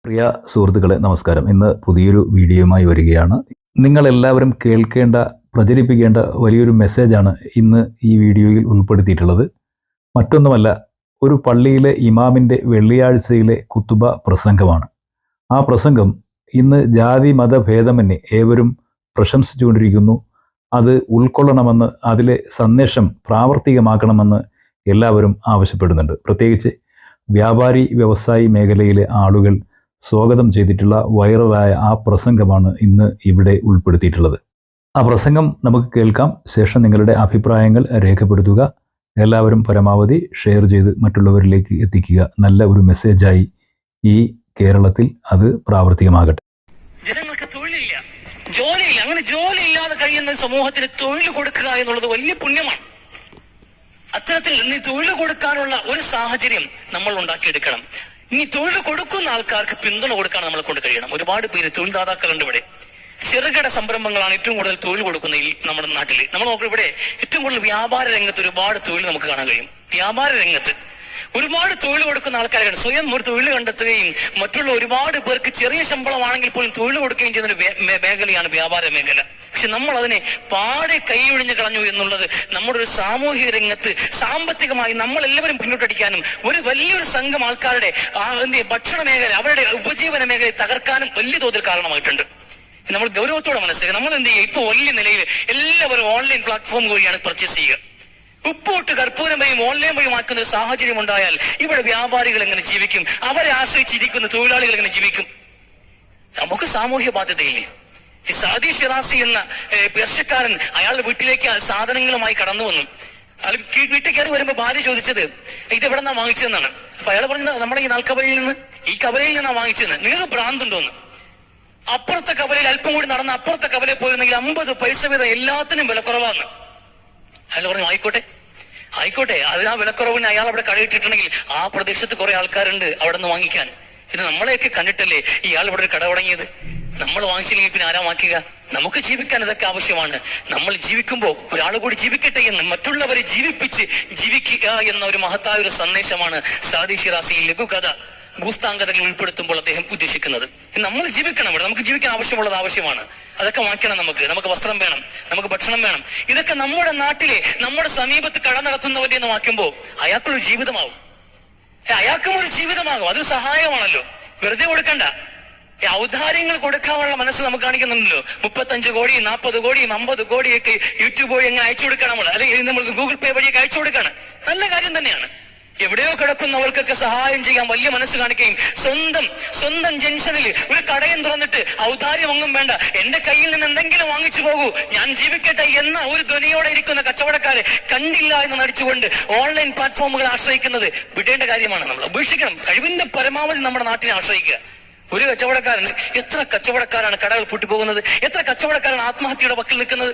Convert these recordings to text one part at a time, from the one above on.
പ്രിയ സുഹൃത്തുക്കളെ നമസ്കാരം. ഇന്ന് പുതിയൊരു വീഡിയോയുമായി വരികയാണ്. നിങ്ങളെല്ലാവരും കേൾക്കേണ്ട, പ്രചരിപ്പിക്കേണ്ട വലിയൊരു മെസ്സേജാണ് ഇന്ന് ഈ വീഡിയോയിൽ ഉൾപ്പെടുത്തിയിട്ടുള്ളത്. മറ്റൊന്നുമല്ല, ഒരു പള്ളിയിലെ ഇമാമിൻ്റെ വെള്ളിയാഴ്ചയിലെ കുത്തുബ പ്രസംഗമാണ്. ആ പ്രസംഗം ഇന്ന് ജാതി മതഭേദമന്യേ ഏവരും പ്രശംസിച്ചുകൊണ്ടിരിക്കുന്നു. അത് ഉൾക്കൊള്ളണമെന്ന്, അതിലെ സന്ദേശം പ്രാവർത്തികമാക്കണമെന്ന് എല്ലാവരും ആവശ്യപ്പെടുന്നുണ്ട്. പ്രത്യേകിച്ച് വ്യാപാരി വ്യവസായി മേഖലയിലെ ആളുകൾ സ്വാഗതം ചെയ്തിട്ടുള്ള വൈറലായ ആ പ്രസംഗമാണ് ഇന്ന് ഇവിടെ ഉൾപ്പെടുത്തിയിട്ടുള്ളത്. ആ പ്രസംഗം നമുക്ക് കേൾക്കാം. ശേഷം നിങ്ങളുടെ അഭിപ്രായങ്ങൾ രേഖപ്പെടുത്തുക. എല്ലാവരും പരമാവധി ഷെയർ ചെയ്ത് മറ്റുള്ളവരിലേക്ക് എത്തിക്കുക. നല്ല ഒരു മെസ്സേജായി ഈ കേരളത്തിൽ അത് പ്രാവർത്തികമാകട്ടെ. ജനങ്ങൾക്ക് തൊഴിലില്ല, ജോലിയില്ല. അങ്ങനെ ജോലി ഇല്ലാതെ കഴിയുന്ന സമൂഹത്തിന് തൊഴിൽ കൊടുക്കുക എന്നുള്ളത് വലിയ പുണ്യമാണ്. അത്തരത്തിൽ നീ തൊഴിൽ കൊടുക്കാനുള്ള ഒരു സാഹചര്യം നമ്മൾ ഉണ്ടാക്കിയെടുക്കണം. ഇനി തൊഴിൽ കൊടുക്കുന്ന ആൾക്കാർക്ക് പിന്തുണ കൊടുക്കാൻ നമ്മളെ കൊണ്ട് കഴിയണം. ഒരുപാട് പേര് തൊഴിൽദാതാക്കളുണ്ട് ഇവിടെ. ചെറുകിട സംരംഭങ്ങളാണ് ഏറ്റവും കൂടുതൽ തൊഴിൽ കൊടുക്കുന്ന ഈ നമ്മുടെ നാട്ടിൽ. നമ്മൾ നോക്കുക, ഇവിടെ ഏറ്റവും കൂടുതൽ വ്യാപാര രംഗത്ത് ഒരുപാട് തൊഴിൽ നമുക്ക് കാണാൻ കഴിയും. വ്യാപാര രംഗത്ത് ഒരുപാട് തൊഴിൽ കൊടുക്കുന്ന ആൾക്കാരാണ്. സ്വയം ഒരു തൊഴിൽ കണ്ടെത്തുകയും മറ്റുള്ള ഒരുപാട് പേർക്ക് ചെറിയ ശമ്പളമാണെങ്കിൽ പോലും തൊഴിൽ കൊടുക്കുകയും ചെയ്യുന്ന ഒരു മേഖലയാണ് വ്യാപാര മേഖല. പക്ഷെ നമ്മൾ അതിനെ പാടെ കൈയൊഴിഞ്ഞു കളഞ്ഞു എന്നുള്ളത് നമ്മുടെ ഒരു സാമൂഹിക രംഗത്ത് സാമ്പത്തികമായി നമ്മളെല്ലാവരും പിന്നോട്ടടിക്കാനും ഒരു വലിയൊരു സംഘം ആൾക്കാരുടെ ഭക്ഷണ മേഖല, അവരുടെ ഉപജീവന മേഖലയെ തകർക്കാനും വലിയ തോതിൽ കാരണമായിട്ടുണ്ട്. നമ്മൾ ഗൗരവത്തോടെ മനസ്സിലാക്കുക. നമ്മൾ എന്ത് ചെയ്യുക? ഇപ്പൊ വലിയ നിലയിൽ എല്ലാവരും ഓൺലൈൻ പ്ലാറ്റ്ഫോം വഴിയാണ് പർച്ചേസ് ചെയ്യുക. ഉപ്പോട്ട് കർപ്പൂരം വഴിയും ഓൺലൈൻ വഴി മാറ്റുന്ന ഒരു സാഹചര്യം ഉണ്ടായാൽ ഇവിടെ വ്യാപാരികൾ എങ്ങനെ ജീവിക്കും? അവരെ ആശ്രയിച്ചിരിക്കുന്ന തൊഴിലാളികൾ എങ്ങനെ ജീവിക്കും? നമുക്ക് സാമൂഹ്യ ബാധ്യതയില്ലേ? ഈ സാദി ഷിറാസി എന്ന പേർഷ്യക്കാരൻ അയാളുടെ വീട്ടിലേക്ക് സാധനങ്ങളുമായി കടന്നു വന്നു. അയാൾ വീട്ടിൽ കയറി വരുമ്പോ ഭാര്യ ചോദിച്ചത് ഇത് എവിടെ നിന്നാ വാങ്ങിച്ചതെന്നാണ്. അപ്പൊ അയാൾ പറഞ്ഞത് നമ്മുടെ ഈ നാൽക്കവലയിൽ നിന്ന്, ഈ കവലയിൽ നിന്നാ വാങ്ങിച്ചതെന്ന്. നിങ്ങൾക്ക് ഭ്രാന്തുണ്ടോന്ന്? അപ്പുറത്തെ കവലയിൽ അല്പം കൂടി നടന്ന് അപ്പുറത്തെ കവലയിൽ പോയിരുന്നെങ്കിൽ 50 പൈസ വീതം എല്ലാത്തിനും വിലക്കുറവാന്ന്. അയാൾ പറഞ്ഞു ആയിക്കോട്ടെ, അതിന് ആ വിലക്കുറവിന് അയാൾ അവിടെ കടയിട്ടിട്ടുണ്ടെങ്കിൽ ആ പ്രദേശത്ത് കുറെ ആൾക്കാരുണ്ട് അവിടെ നിന്ന് വാങ്ങിക്കാൻ. ഇത് നമ്മളെയൊക്കെ കണ്ടിട്ടല്ലേ ഇയാൾ ഇവിടെ ഒരു കട തുടങ്ങിയത്. നമ്മൾ വാങ്ങിച്ചില്ലെങ്കിൽ പിന്നെ ആരാ വാങ്ങിക്കുക? നമുക്ക് ജീവിക്കാൻ ഇതൊക്കെ ആവശ്യമാണ്. നമ്മൾ ജീവിക്കുമ്പോൾ ഒരാൾ കൂടി ജീവിക്കട്ടെ എന്ന് മറ്റുള്ളവരെ ജീവിക്കുക എന്ന ഒരു മഹത്തായ ഒരു സന്ദേശമാണ് സാദി ഷിറാസി ലഘുകഥ ഭൂസ്ഥാങ്കതകൾ ഉൾപ്പെടുത്തുമ്പോൾ അദ്ദേഹം ഉദ്ദേശിക്കുന്നത്. നമ്മൾ ജീവിക്കണം. ഇവിടെ നമുക്ക് ജീവിക്കാൻ ആവശ്യമുള്ളത് ആവശ്യമാണ്. അതൊക്കെ വാങ്ങിക്കണം. നമുക്ക് വസ്ത്രം വേണം, നമുക്ക് ഭക്ഷണം വേണം. ഇതൊക്കെ നമ്മുടെ നാട്ടിലെ, നമ്മുടെ സമീപത്ത് കട നടത്തുന്നവരുടെ എന്ന് വാക്കുമ്പോൾ അയാൾക്കൊരു ജീവിതമാവും. അയാൾക്കും ഒരു ജീവിതമാകും. അതൊരു സഹായമാണല്ലോ. വെറുതെ കൊടുക്കണ്ട. ഔദാര്യങ്ങൾ കൊടുക്കാനുള്ള മനസ്സ് നമുക്ക് കാണിക്കുന്നുണ്ടല്ലോ. 35 കോടിയും 40 കോടിയും 50 കോടിയൊക്കെ യൂട്യൂബ് വഴി എങ്ങനെ അയച്ചു കൊടുക്കാൻ നമ്മൾ, അല്ലെങ്കിൽ നമ്മൾ ഗൂഗിൾ പേ വഴിയൊക്കെ അയച്ചു കൊടുക്കാണ്. നല്ല കാര്യം തന്നെയാണ്. എവിടെയോ കിടക്കുന്നവർക്കൊക്കെ സഹായം ചെയ്യാൻ വലിയ മനസ്സ് കാണിക്കുകയും സ്വന്തം ജംഗ്ഷനിൽ ഒരു കടയും തുറന്നിട്ട് ഔദാര്യം ഒന്നും വേണ്ട, എന്റെ കയ്യിൽ നിന്ന് എന്തെങ്കിലും വാങ്ങിച്ചു പോകൂ, ഞാൻ ജീവിക്കട്ടെ എന്ന ഒരു ധ്വനിയോടെ ഇരിക്കുന്ന കച്ചവടക്കാരെ കണ്ടില്ല എന്ന് നടിച്ചുകൊണ്ട് ഓൺലൈൻ പ്ലാറ്റ്ഫോമുകൾ ആശ്രയിക്കുന്നത് വിടേണ്ട കാര്യമാണ്. നമ്മൾ ഉപേക്ഷിക്കണം. കഴിവിന്റെ പരമാവധി നമ്മുടെ നാട്ടിനെ ആശ്രയിക്കുക. ഒരു കച്ചവടക്കാരൻ, എത്ര കച്ചവടക്കാരാണ് കടകൾ പൂട്ടിപ്പോകുന്നത്? എത്ര കച്ചവടക്കാരാണ് ആത്മഹത്യയുടെ വക്കിൽ നിൽക്കുന്നത്?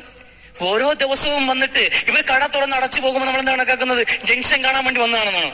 ഓരോ ദിവസവും വന്നിട്ട് ഇവർ കട തുറന്ന് അടച്ചു പോകുമ്പോൾ നമ്മൾ എന്താ കണക്കാക്കുന്നത്? ജംഗ്ഷൻ കാണാൻ വേണ്ടി വന്നതാണെന്നാണോ?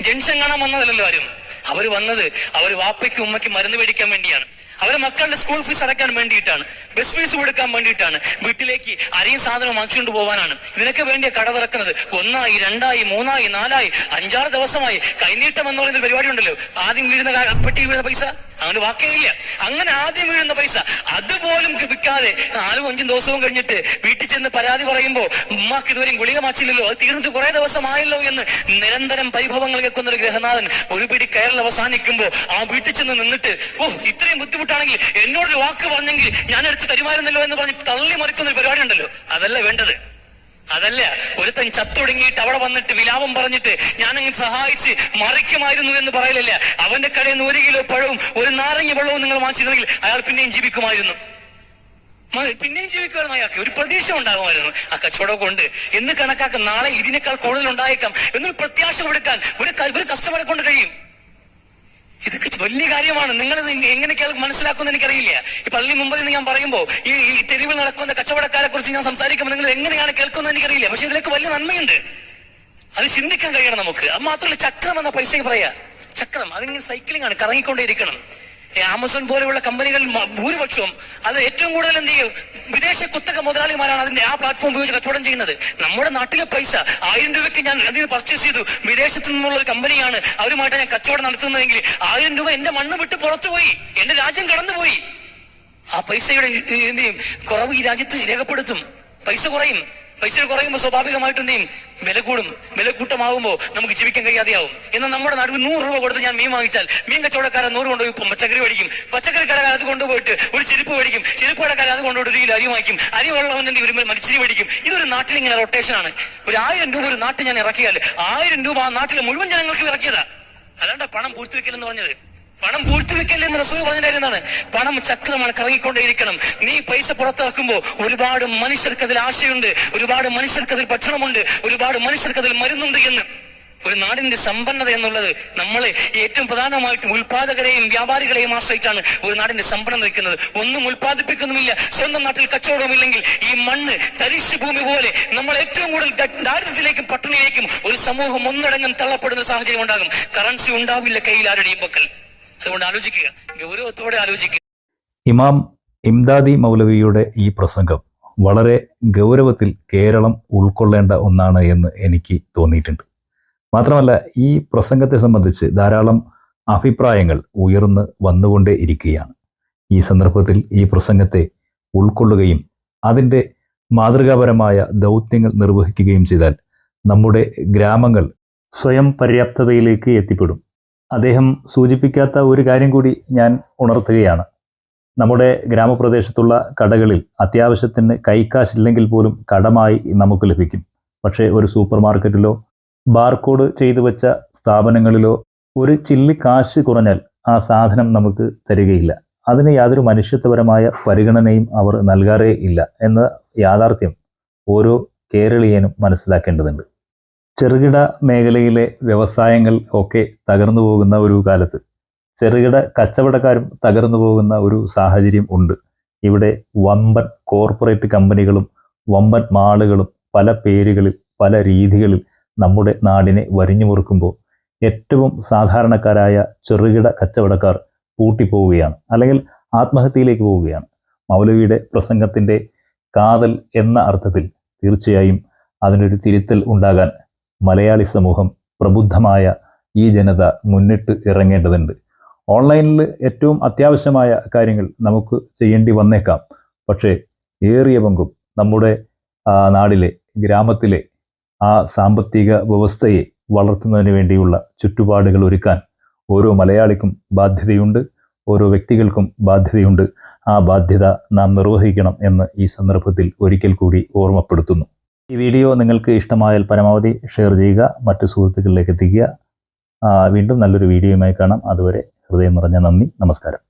ജംഗ്ഷൻ കാണാൻ വന്നതല്ലല്ലോ ആരും. അവര് വന്നത് അവർ വാപ്പയ്ക്കും ഉമ്മയ്ക്കും മരുന്ന് മേടിക്കാൻ വേണ്ടിയാണ്. അവരെ മക്കളുടെ സ്കൂൾ ഫീസ് അടയ്ക്കാൻ വേണ്ടിയിട്ടാണ്, ബസ് ഫീസ് കൊടുക്കാൻ വേണ്ടിയിട്ടാണ്, വീട്ടിലേക്ക് അരിയും സാധനം വാങ്ങിച്ചുകൊണ്ട് പോകാനാണ്. ഇതിനൊക്കെ വേണ്ടിയ കട തുറക്കുന്നത്. 1, 2, 3, 4, 5-6 ദിവസമായി. കൈനീട്ടം എന്ന് പറയുന്ന പരിപാടി ഉണ്ടല്ലോ. ആദ്യം വീഴുന്ന പെട്ടി വീഴുന്ന പൈസ അങ്ങനെ വാക്കേയില്ല. അങ്ങനെ ആദ്യം വീഴുന്ന പൈസ അതുപോലും വിൽക്കാതെ 4-5 ദിവസവും കഴിഞ്ഞിട്ട് വീട്ടിൽ ചെന്ന് പരാതി പറയുമ്പോ ഉമ്മാക്ക് ഇതുവരെയും ഗുളിക മാച്ചില്ലല്ലോ, അത് തീർന്നിട്ട് കുറെ ദിവസമായല്ലോ എന്ന് നിരന്തരം പരിഭവങ്ങൾ കേൾക്കുന്ന ഒരു ഗൃഹനാഥൻ ഒരു പിടി കയറിൽ അവസാനിക്കുമ്പോ ആ വീട്ടിൽ ചെന്ന് നിന്നിട്ട് ഇത്രയും ബുദ്ധിമുട്ടാണെങ്കിൽ എന്നോടൊരു വാക്ക് പറഞ്ഞെങ്കിൽ ഞാൻ എടുത്ത് തരുമായിരുന്നല്ലോ എന്ന് പറഞ്ഞ് തള്ളി മറിക്കുന്ന ഒരു പരിപാടി ഉണ്ടല്ലോ. അതല്ല വേണ്ടത്. അതല്ല. ഒരുത്തൻ ചത്തൊടുങ്ങിയിട്ട് അവിടെ വന്നിട്ട് വിലാപം പറഞ്ഞിട്ട് ഞാനങ്ങ് സഹായിച്ച് മറിക്കുമായിരുന്നു എന്ന് പറയലില്ല. അവന്റെ കടയിൽ നിന്ന് 1 കിലോ പഴവും 1 നാരങ്ങ വെള്ളവും നിങ്ങൾ വാങ്ങിച്ചിരുന്നെങ്കിൽ അയാൾ പിന്നെയും ജീവിക്കുമായിരുന്നു. അയാൾക്ക് ഒരു പ്രതീക്ഷ ഉണ്ടാകുമായിരുന്നു. ആ കച്ചവടം കൊണ്ട് എന്ന് കണക്കാക്കും. നാളെ ഇതിനേക്കാൾ കൂടുതൽ ഉണ്ടായേക്കാം എന്നൊരു പ്രത്യാശ കൊടുക്കാൻ ഒരു കസ്റ്റമറെ കൊണ്ട് കഴിയും. ഇതൊക്കെ വലിയ കാര്യമാണ്. നിങ്ങൾ എങ്ങനെയൊക്കെ മനസ്സിലാക്കുമെന്ന് എനിക്കറിയില്ല. ഈ പള്ളി മുമ്പിൽ നിന്ന് ഞാൻ പറയുമ്പോൾ ഈ തെരുവിൽ നടക്കുന്ന കച്ചവടക്കാരെ കുറിച്ച് ഞാൻ സംസാരിക്കുമ്പോൾ നിങ്ങൾ എങ്ങനെയാണ് കേൾക്കുന്നത് എനിക്കറിയില്ല. പക്ഷെ ഇതിലൊക്കെ വലിയ നന്മയുണ്ട്. അത് ചിന്തിക്കാൻ കഴിയണം നമുക്ക്. അത് മാത്രമല്ല, ചക്രം എന്ന പൈസ പറയാ. ചക്രം അതിങ്ങനെ സൈക്ലിംഗ് ആണ്, കറങ്ങിക്കൊണ്ടേയിരിക്കണം. ആമസോൺ പോലെയുള്ള കമ്പനികൾ ഭൂരിപക്ഷവും അത് ഏറ്റവും കൂടുതൽ എന്ത് ചെയ്യും, വിദേശ കുത്തക മുതലാളിമാരാണ് അതിന്റെ ആ പ്ലാറ്റ്ഫോം ഉപയോഗിച്ച് കച്ചവടം ചെയ്യുന്നത്. നമ്മുടെ നാട്ടിലെ പൈസ 1000 രൂപയ്ക്ക് ഞാൻ അതിന് പർച്ചേസ് ചെയ്തു, വിദേശത്ത് നിന്നുള്ള ഒരു കമ്പനിയാണ്, അവരുമായിട്ട് ഞാൻ കച്ചവടം നടത്തുന്നതെങ്കിൽ 1000 രൂപ എന്റെ മണ്ണ് വിട്ട് പുറത്തുപോയി, എന്റെ രാജ്യം കടന്നുപോയി. ആ പൈസയുടെ എന്ത് ചെയ്യും, കുറവ് ഈ രാജ്യത്ത് രേഖപ്പെടുത്തും. പൈസ കുറയും. പൈസ കുറയുമ്പോൾ സ്വാഭാവികമായിട്ടും എന്ത് ചെയ്യും, വില കൂടും. വില കൂട്ടമാകുമ്പോൾ നമുക്ക് ജീവിക്കാൻ കഴിയാതെയാവും. എന്നാൽ നമ്മുടെ നാട്ടിൽ 100 രൂപ കൊടുത്ത് ഞാൻ മീൻ വാങ്ങിച്ചാൽ മീൻ കച്ചവടക്കാരൻ 100 കൊണ്ടുപോയി പച്ചക്കറി മേടിക്കും, പച്ചക്കറിക്കാരൻ അത് കൊണ്ടുപോയിട്ട് ഒരു ചെരുപ്പ് മേടിക്കും, ചെരുപ്പ് കടക്കാരൻ അത് കൊണ്ടുപോയിട്ട് 1 കിലോ അരി വാങ്ങിക്കും, അരി വെള്ളവൻ വരുമ്പോൾ മരിച്ചിരി മേടിക്കും. ഇതൊരു നാട്ടിൽ ഇങ്ങനെ റൊട്ടേഷനാണ്. ഒരു 1000 രൂപ ഒരു നാട്ടിൽ ഞാൻ ഇറക്കിയാൽ 1000 രൂപ ആ നാട്ടിലെ മുഴുവൻ ജനങ്ങൾക്ക് ഇറക്കിയതാ. അതാണ്ട പണം പൂഴ്ത്തിവെക്കലെന്ന് പറഞ്ഞത്. പണം പൂഴ്ത്തിവെക്കല്ലെന്ന് റസൂൽ പറഞ്ഞിരുന്നതാണ്. പണം ചക്രമാണ്, കറങ്ങിക്കൊണ്ടേയിരിക്കണം. നീ പൈസ പുറത്തിറക്കുമ്പോൾ ഒരുപാട് മനുഷ്യർക്ക് അതിൽ ആശയുണ്ട്, ഒരുപാട് മനുഷ്യർക്ക് അതിൽ ഭക്ഷണമുണ്ട്, ഒരുപാട് മനുഷ്യർക്ക് അതിൽ മരുന്നുണ്ട് എന്ന്. ഒരു നാടിന്റെ സമ്പന്നത എന്നുള്ളത് നമ്മളെ ഏറ്റവും പ്രധാനമായിട്ടും ഉൽപാദകരെയും വ്യാപാരികളെയും ആശ്രയിച്ചാണ് ഒരു നാടിന്റെ സമ്പന്നത നിൽക്കുന്നത്. ഒന്നും ഉൽപ്പാദിപ്പിക്കുന്നുമില്ല, സ്വന്തം നാട്ടിൽ കച്ചവടമില്ലെങ്കിൽ ഈ മണ്ണ് തരിശ് ഭൂമി പോലെ നമ്മൾ ഏറ്റവും കൂടുതൽ ദാരിദ്ര്യത്തിലേക്കും പട്ടിണിയിലേക്കും ഒരു സമൂഹം ഒന്നടങ്കം തള്ളപ്പെടുന്ന സാഹചര്യം ഉണ്ടാകും. കറൻസി ഉണ്ടാവില്ല കയ്യിൽ ആരുടെയും പക്കൽ. അതുകൊണ്ട് ആലോചിക്കുക, ഗൗരവത്തോടെ ആലോചിക്കുക. ഇമാം ഇംദാദി മൗലവിയുടെ ഈ പ്രസംഗം വളരെ ഗൗരവത്തിൽ കേരളം ഉൾക്കൊള്ളേണ്ട ഒന്നാണ് എന്ന് എനിക്ക് തോന്നിയിട്ടുണ്ട്. മാത്രമല്ല, ഈ പ്രസംഗത്തെ സംബന്ധിച്ച് ധാരാളം അഭിപ്രായങ്ങൾ ഉയർന്ന് വന്നുകൊണ്ടേ ഇരിക്കുകയാണ്. ഈ സന്ദർഭത്തിൽ ഈ പ്രസംഗത്തെ ഉൾക്കൊള്ളുകയും അതിൻ്റെ മാതൃകാപരമായ ദൗത്യങ്ങൾ നിർവഹിക്കുകയും ചെയ്താൽ നമ്മുടെ ഗ്രാമങ്ങൾ സ്വയം പര്യാപ്തതയിലേക്ക് എത്തിപ്പെടും. അദ്ദേഹം സൂചിപ്പിക്കാത്ത ഒരു കാര്യം കൂടി ഞാൻ ഉണർത്തുകയാണ്. നമ്മുടെ ഗ്രാമപ്രദേശത്തുള്ള കടകളിൽ അത്യാവശ്യത്തിന് കൈക്കാശില്ലെങ്കിൽ പോലും കടമായി നമുക്ക് ലഭിക്കും. പക്ഷേ ഒരു സൂപ്പർ മാർക്കറ്റിലോ ബാർകോഡ് ചെയ്തു വെച്ച സ്ഥാപനങ്ങളിലോ ഒരു ചില്ലി കാശ് കുറഞ്ഞാൽ ആ സാധനം നമുക്ക് തരികയില്ല. അതിന് യാതൊരു മനുഷ്യത്വപരമായ പരിഗണനയും അവർ നൽകാറേ ഇല്ല എന്ന യാഥാർത്ഥ്യം ഓരോ കേരളീയനും മനസ്സിലാക്കേണ്ടതുണ്ട്. ചെറുകിട മേഖലയിലെ വ്യവസായങ്ങൾ ഒക്കെ തകർന്നു പോകുന്ന ഒരു കാലത്ത് ചെറുകിട കച്ചവടക്കാരും തകർന്നു പോകുന്ന ഒരു സാഹചര്യം ഉണ്ട്. ഇവിടെ വമ്പൻ കോർപ്പറേറ്റ് കമ്പനികളും വമ്പൻ മാളുകളും പല പേരുകളിൽ പല രീതികളിൽ നമ്മുടെ നാടിനെ വരിഞ്ഞു മുറുക്കുമ്പോൾ ഏറ്റവും സാധാരണക്കാരായ ചെറുകിട കച്ചവടക്കാർ പൂട്ടിപ്പോവുകയാണ്, അല്ലെങ്കിൽ ആത്മഹത്യയിലേക്ക് പോവുകയാണ്. മൗലവിയുടെ പ്രസംഗത്തിൻ്റെ കാതൽ എന്ന അർത്ഥത്തിൽ തീർച്ചയായും അതിനൊരു തിരുത്തൽ ഉണ്ടാകാൻ മലയാളി സമൂഹം, പ്രബുദ്ധമായ ഈ ജനത മുന്നിട്ട് ഇറങ്ങേണ്ടതുണ്ട്. ഓൺലൈനിൽ ഏറ്റവും അത്യാവശ്യമായ കാര്യങ്ങൾ നമുക്ക് ചെയ്യേണ്ടി വന്നേക്കാം. പക്ഷേ ഏറിയ പങ്കും നമ്മുടെ നാടിലെ ഗ്രാമത്തിലെ ആ സാമ്പത്തിക വ്യവസ്ഥയെ വളർത്തുന്നതിന് വേണ്ടിയുള്ള ചുറ്റുപാടുകൾ ഒരുക്കാൻ ഓരോ മലയാളിക്കും ബാധ്യതയുണ്ട്, ഓരോ വ്യക്തികൾക്കും ബാധ്യതയുണ്ട്. ആ ബാധ്യത നാം നിർവഹിക്കണം എന്ന് ഈ സന്ദർഭത്തിൽ ഒരിക്കൽ കൂടി ഓർമ്മപ്പെടുത്തുന്നു. ഈ വീഡിയോ നിങ്ങൾക്ക് ഇഷ്ടമായാൽ പരമാവധി ഷെയർ ചെയ്യുക, മറ്റു സുഹൃത്തുക്കളിലേക്ക് എത്തിക്കുക. വീണ്ടും നല്ലൊരു വീഡിയോയുമായി കാണാം. അതുവരെ ഹൃദയം നിറഞ്ഞ നന്ദി, നമസ്കാരം.